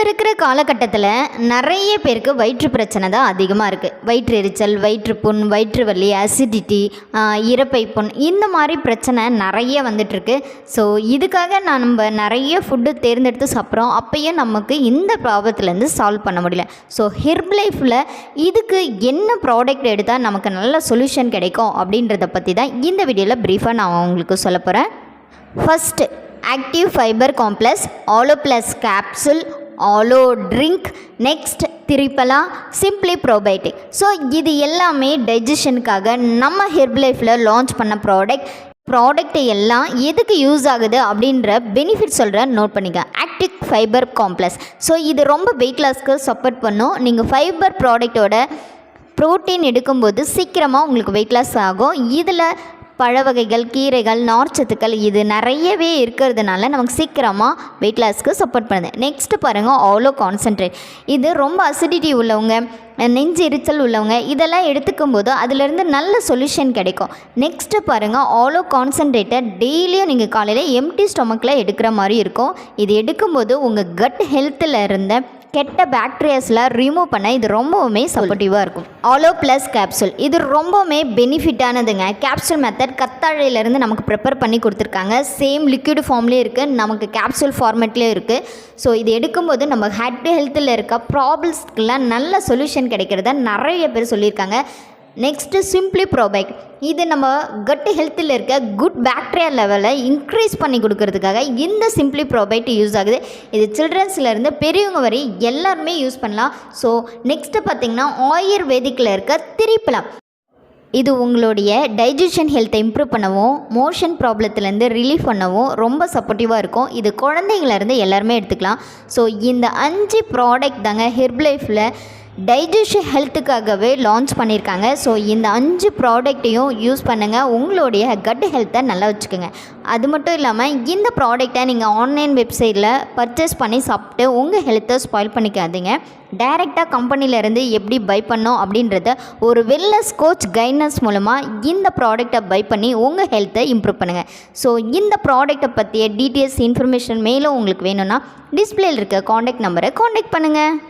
இப்போ இருக்கிற காலகட்டத்தில் நிறைய பேருக்கு வயிற்று பிரச்சனை தான் அதிகமாக இருக்குது. வயிற்று எரிச்சல், வயிற்றுப்புண், வயிற்று வலி, அசிடிட்டி, இரைப்பை புண், இந்த மாதிரி பிரச்சனை நிறைய வந்துட்டுருக்கு. ஸோ இதுக்காக நம்ம நிறைய ஃபுட்டு தேர்ந்தெடுத்து சாப்பிட்றோம். அப்பயும் நமக்கு இந்த ப்ராப்ளத்துலேருந்து சால்வ் பண்ண முடியல. ஸோ ஹெர்பலைஃப்பில் இதுக்கு என்ன ப்ராடக்ட் எடுத்தால் நமக்கு நல்ல சொல்யூஷன் கிடைக்கும் அப்படின்றத பற்றி தான் இந்த வீடியோவில் ப்ரீஃபாக நான் உங்களுக்கு சொல்ல போகிறேன். First active fibre complex, aloe plus capsule, aloe drink, next Triphala, simply probiotic. So இது எல்லாமே டைஜஷனுக்காக நம்ம ஹெர்பலைஃப்பில் லான்ச் பண்ண ப்ராடக்ட் எல்லாம் எதுக்கு யூஸ் ஆகுது அப்படின்ற பெனிஃபிட் சொல்கிறேன், நோட் பண்ணிக்க. ஆக்டிவ் ஃபைபர் காம்ப்ளெக்ஸ், ஸோ இது ரொம்ப வெயிட் லாஸ்க்கு சப்போர்ட் பண்ணும். நீங்கள் ஃபைபர் ப்ராடக்டோட ப்ரோட்டீன் எடுக்கும்போது சீக்கிரமாக உங்களுக்கு வெயிட் லாஸ் ஆகும். இதில் பழ வகைகள், கீரைகள், நார்ச்சத்துக்கள் இது நிறையவே இருக்கிறதுனால நமக்கு சீக்கிரமாக வெயிட் லாஸ்க்கு சப்போர்ட் பண்ணுது. நெக்ஸ்ட்டு பாருங்கள், ஆலோ கான்சன்ட்ரேட். இது ரொம்ப அசிடிட்டி உள்ளவங்க, நெஞ்சு எரிச்சல் உள்ளவங்க இதெல்லாம் எடுத்துக்கும் போது அதிலேருந்து நல்ல சொல்யூஷன் கிடைக்கும். நெக்ஸ்ட்டு பாருங்கள், ஆலோ கான்சன்ட்ரேட்டை டெய்லியும் நீங்கள் காலையில் எம்டி ஸ்டொமக்கில் எடுக்கிற மாதிரி இருக்கும். இது எடுக்கும்போது உங்கள் கட் ஹெல்த்தில் இருந்த கெட்ட பாக்டீரியாஸ்லாம் ரிமூவ் பண்ண இது ரொம்பவுமே சப்போர்ட்டிவாக இருக்கும். ஆலோ ப்ளஸ் கேப்சூல், இது ரொம்பவுமே பெனிஃபிட்டானதுங்க. கேப்சூல் மெத்தட் கத்தாழையிலேருந்து நமக்கு ப்ரிப்பேர் பண்ணி கொடுத்துருக்காங்க. சேம் லிக்விட் ஃபார்ம்லேயும் இருக்குது, நமக்கு கேப்சூல் ஃபார்மேட்லேயும் இருக்குது. ஸோ இது எடுக்கும்போது நம்ம ஹெல்த்தில் இருக்க ப்ராப்ளம்ஸ்க்கெலாம் நல்ல சொல்யூஷன் கிடைக்கிறத நிறைய பேர் சொல்லியிருக்காங்க. நெக்ஸ்ட்டு சிம்ப்ளி ப்ரோபயோட்டிக், இது நம்ம கட் ஹெல்த்தில் இருக்க குட் பாக்டீரியா லெவலை இன்க்ரீஸ் பண்ணி கொடுக்கறதுக்காக இந்த சிம்ப்ளி ப்ரோபயோட்டிக் யூஸ் ஆகுது. இது சில்ட்ரன்ஸ்லேருந்து பெரியவங்க வரை எல்லாருமே யூஸ் பண்ணலாம். ஸோ நெக்ஸ்ட்டு பார்த்திங்கன்னா ஆயுர்வேதிக்கில் இருக்க திரிபலா, இது உங்களுடைய டைஜஷன் ஹெல்த்தை இம்ப்ரூவ் பண்ணவும், மோஷன் ப்ராப்ளத்துலேருந்து ரிலீஃப் பண்ணவும் ரொம்ப சப்போர்ட்டிவாக இருக்கும். இது குழந்தைங்கள்லேருந்து எல்லாருமே எடுத்துக்கலாம். ஸோ இந்த 5 ப்ராடக்ட் தாங்க ஹெர்பலைஃப்பில் டைஜஷன் ஹெல்த்துக்காகவே லான்ச் பண்ணியிருக்காங்க. ஸோ இந்த 5 ப்ராடக்ட்டையும் யூஸ் பண்ணுங்கள், உங்களுடைய கட் ஹெல்த்தை நல்லா வச்சுக்கோங்க. அது மட்டும் இல்லாமல் இந்த ப்ராடக்டை நீங்கள் ஆன்லைன் வெப்சைட்டில் பர்ச்சேஸ் பண்ணி சாப்பிட்டு உங்கள் ஹெல்த்தை ஸ்பாயில் பண்ணிக்காதீங்க. டைரெக்டாக கம்பெனிலேருந்து எப்படி பை பண்ணோம் அப்படின்றத ஒரு வெல்னஸ் கோச் கைடன்ஸ் மூலமாக இந்த ப்ராடக்டை பை பண்ணி உங்கள் ஹெல்த்தை இம்ப்ரூவ் பண்ணுங்கள். ஸோ இந்த ப்ராடக்டை பற்றிய டீட்டெயில்ஸ் இன்ஃபர்மேஷன் மேலும் உங்களுக்கு வேணும்னா டிஸ்பிளேயில் இருக்க காண்டாக்ட் நம்பரை காண்டாக்ட் பண்ணுங்கள்.